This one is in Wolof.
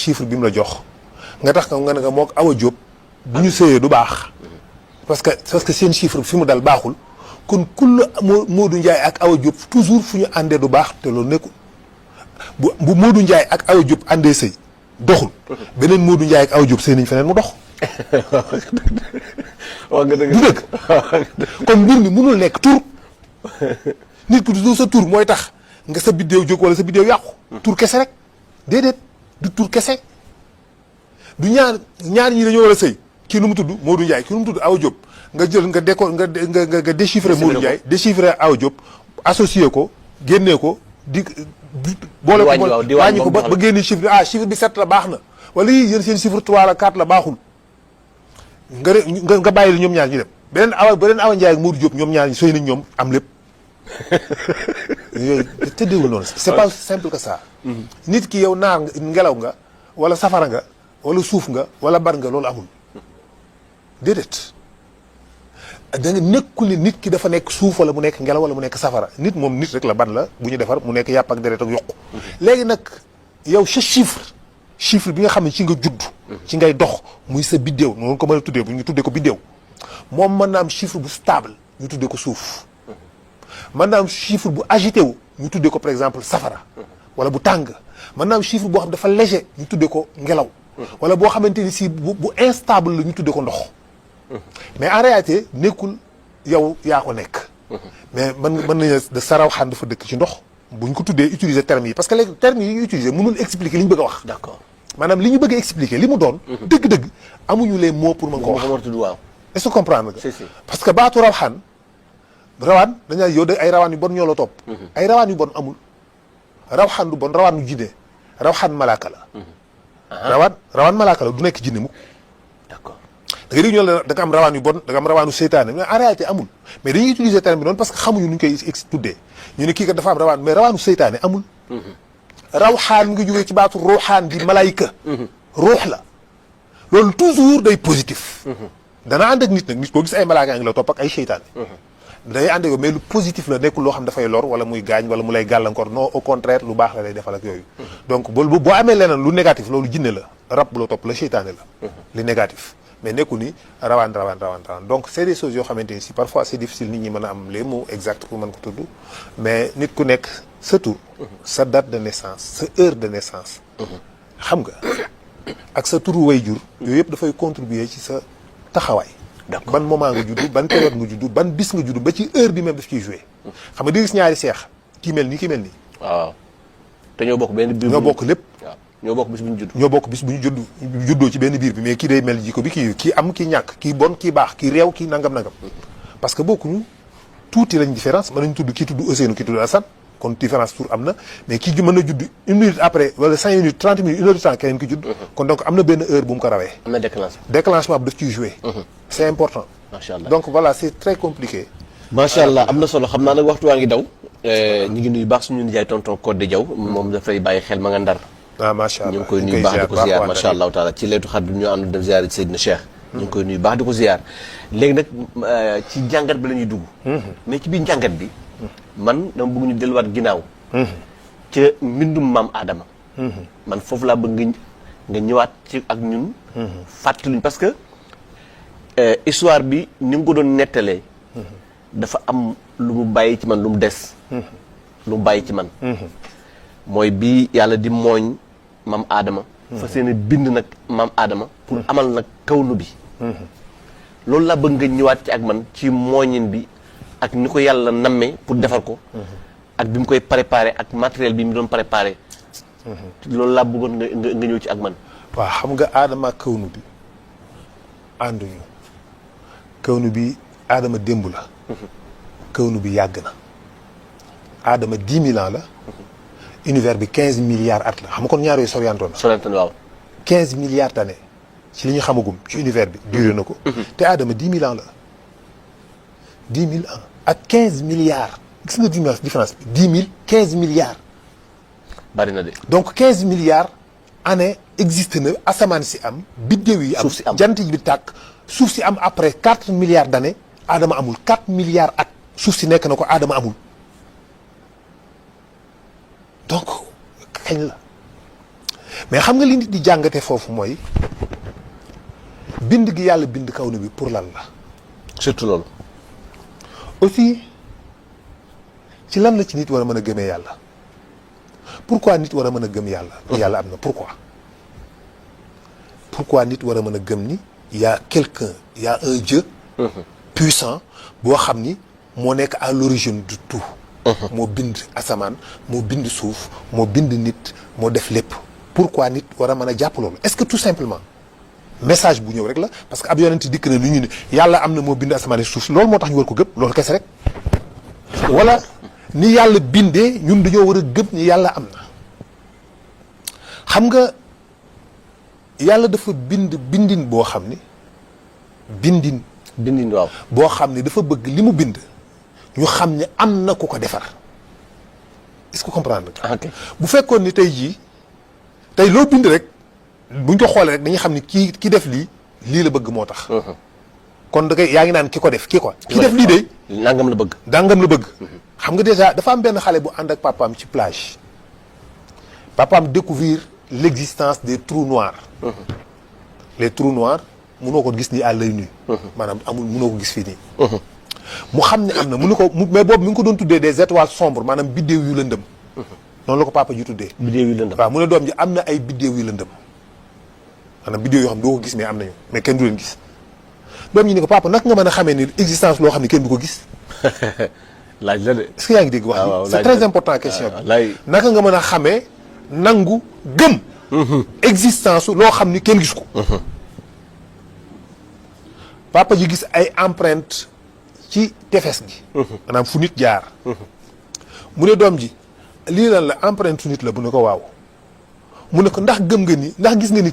chiffre bi mu la jox nga tax nga ne nga mook Awa Diop bu ñu sëyee du baax parce que seen chiffre fi mu dal baaxul kon kull Modou Ndiaye ak Awa Diop toujours fu ñu àndee du baax te loolu nekkul bu Modou Ndiaye ak Awa Diop àndee sëy doxul beneen Modou Ndiaye ak Awa Diop sëy nañ feneen mu dox wax nga dëgg du dëgg kon mbir mi mënul nekk tur nit ku du sa tur mooy tax nga sa biddéew jóg wala sa biddéew yàqu tur kese rek déedéet du tur kese du ñaar ñi dañoo war a sëy kii nu mu tudd Modou Ndiaye kii nu mu tudd Awa Diop nga jël nga déchiffrer Modou Ndiaye déchiffrer Awa Diop associé ko génnee ko boole ko wàññi ko ba génne chiffre chiffre bi 7 la baax na wala yii yéen seen chiffre 3 la 4 la baaxul nga bàyyi la ñoom ñaar ñu dem beneen Awa Ndiaye ak Modou Diop ñoom ñaar ñi sëy nañ ñoom am lépp yooyu tëddeewul noonu c'est pas simple que ça nit ki yow naar nga ngelaw nga wala safara nga wala suuf nga wala bar nga loolu amul déedéet da nga nekkul ni nit ki dafa nekk suuf wala mu nekk ngelaw wala mu nekk safara nit moom nit rek la ban la bu ñu defar mu nekk yàpp ak deret ak yokku léegi nag yow sa chiffre bi nga xam ne ci nga judd ci ngay dox muy sa biddéew noonu ko mën a tuddee bu ñu tuddee ko biddéew moom mën na am chiffre bu stable ñu tuddee ko suuf mën na am chiffre bu agité wu ñu tuddee ko par exemple safara wala bu tàng mën na am chiffre boo xam dafa léger ñu tuddee ko ngelaw wala boo xamante ni si bu instable la ñu tuddee ko ndox mais en réalité nekkul yow yaa ko nekk mais mën nañu de saraw xaan dafa dëkk ci ndox buñ ko tuddee utiliser termes yi parce que léegi termes yi ñu utiliser mënul expliquer li ñu bëgg a wax d'accord maanaam li ñu bëgg a expliquer li mu doon dëgg-dëgg amuñu les mots pour mën ko wax waaw est-ce que comprendre nga si si parce que baatu rawxaan rawaan dañaa yow de ay rawaan yu bon ñoo la topp ay rawaan yu bon amul rawxaan du bon rawaan yu jinne rawxaan malaaka la rawaan malaaka la du nekk jinne mukk d'accord da nga dégg ñoo la da nga am rawaan yu bon da nga am rawaanu seytaane mais en réalité amul mais dañuy utiliser terme bi noonu parce que xamuñu nu ñu koy tuddee ñu ne kii kat dafa am rawaan mais rawaanu seytaane amul rawxaan nga jógee ci baatu ruuxaan di malayka ruux la loolu toujours day positif dana ànd ak nit nag nit koo gis ay malaaka ngi la topp ak ay seytaane day ànd ak yow mais lu positif la nekkul loo xam dafay lor wala muy gaañ wala mu lay gàllankoor non au contraire lu baax la lay defal ak yooyu donc boo amee leneen lu négatif loolu jinne la rab bu la topp la seytaane la li négatif mais nekkul ni rawaan donc c'est des choses yoo xamante ni si parfois c'est difficile nit ñi mën a am les mots exacts pour mën ko tudd mais nit ku nekk sa tur sa date de naissance sa heure de naissance xam nga ak sa turu wayjur yooyu yëpp dafay contribuer ci sa taxawaay ban moment nga juddu ban période nga juddu ban bis nga juddu ba ci heure bi même daf ciy joué xam nga di gis ñaari seex kii mel nii kii mel nii waaw te ñoo bokk benn biir ñoo bokk lépp ñoo bokk bis bu ñu judd ñoo bokk bis bu ñu juddoo ci benn biir bi mais kii day mel jikko bi kii am kii ñàkk kii bon kii baax kii réew kii nangam parce que bokkuñu tuuti lañ différence mën nañ tudd kii tudd Ousseynou kii tudd Assane kon différence tour am na mais kii mën na judd 1 minute après wala 5 minutes 30 minutes 1 heure de temps keneen ki judd kon donc am na benn heure bu mu ko rawee am na déclenchement bi daf ciy joué c'est important macha allah donc voilà c'est très compliqué macha allah am na solo xam naa nag waxtu waa ngi daw ñu ngi nuyu baax suñu nijaay tonton Codé Diaw moom dafay bàyyi xel ma nga Ndar macha allah ñu ngi koy nuyu baax di ko ziar macha allah taala ci leetu xat bi ñu ànd dem ziar ci Seydina Cheikh ñu ngi koy nuyu baax di ko ziar léegi nag ci njàngat bi la ñuy dugg mais ci biir njàngat bi man dama bëgg ñu delluwaat ginnaaw ca mbindum maam Adama man foofu laa bëgg nga ñëwaat ci ak ñun fàttaliñ parce que histoire bi ni nga ko doon nettalee dafa am lu mu bàyyi ci man lu mu des lu mu bàyyi ci man mooy bi yàlla di mooñ maam Adama fa seen bind nag maam Adama pour amal nag kawnu bi loolu laa bëgg nga ñëwaat ci ak man ci mooñin bi ak ni ko yàlla nammee pour defar ko ak bi mu koy préparé ak matériel bi mu doon préparé loolu laa bëggoon nga ñëw ci ak man waaw xam nga Adama ak kawnu bi ànduñu kawnu bi Adama démb la kawnu bi yàgg na Adama 10 000 ans la univers bi 15 milliards at la xam nga kon ñaar yooyu soriantoon na waaw 15 milliards d'années ci li ñu xamagum ci univers bi duré na ko te Adama 10 000 ans la 10 000 ans ak 15 milliards gis nga différence bi 10 000 15 milliards bari na de donc 15 milliards année existe na asamaan si am biddéew yi am jant bi tàkk suuf si am après 4 milliards d'années Adama amul 4 milliards at suuf si nekk na ko Adama amul donc kañ la mais xam nga li nit di jàngate foofu mooy bind gi yàlla bind kaw na bi pour lan la. surtout loolu. aussi ci lan la ci nit war a mën a gëmee yàlla pourquoi nit war a mën a gëm yàlla. yàlla am na pourquoi nit war a mën a gëm ni y a quelqu'un y a un Dieu puissant boo xam ni moo nekk à l'origine du tout. moo bind asamaan moo bind suuf moo bind nit moo def lépp. pourquoi nit war a mën a jàpp loolu est-ce que tout simplement message bu ñëw rek la parce que ab yonent dikk na lu ñu ne yàlla am na moo bind asamaan suuf loolu moo tax ñu war ko gëm loolu kese rek. wala ni yàlla bindee ñun dañoo war a gëm ni yàlla am na. xam nga yàlla dafa bind bindin boo xam ni bindin waaw boo xam ni dafa bëgg li mu bind ñu xam ne am na ku ko defar est-ce que comprendre nga. bu fekkoon ni tey jii tey loo bind rek buñ ko xoolee rek dañuy xam ni ki def lii la bëgg moo tax. kon da ngay yaa ngi naan ki ko def ki def lii de. nangam la bëgg. nangam la bëgg. xam nga déjà dafa am benn xale bu ànd ak papaam ci plage papaam découvrir l'existence des trous noirs. les trous noirs mënoo ko gis nii à l'œil nu. maanaam amul mënoo ko gis fii nii. mu xam ne am na mënu ko mais boobu mi ngi ko doon tuddee des étoiles sombres maanaam biddéew yu lëndëm. noonu la ko papa ji tuddee. biddéew yu lëndëm waaw mu ne doom ji am na ay biddéew yu lëndëm maanaam biddéew yoo xam ne doo ko gis mais am nañu mais kenn du leen gis. doom ji ni ko papa naka nga mën a xamee ni existence loo xam ne kenn du ko gis. laaj la de. est-ce que yaa ngi dégg wax ji c'est très important question bi. naka nga mën a xamee nangu gëm. existence loo xam ni kenn gis ko. papa ji gis ay empreinte ci tefes gi. maanaam fu nit jaar. mu ne doom ji lii lan la empreinte su nit la bu ne ko waaw. mu ne ko ndax gëm nga ni ndax gis nga ni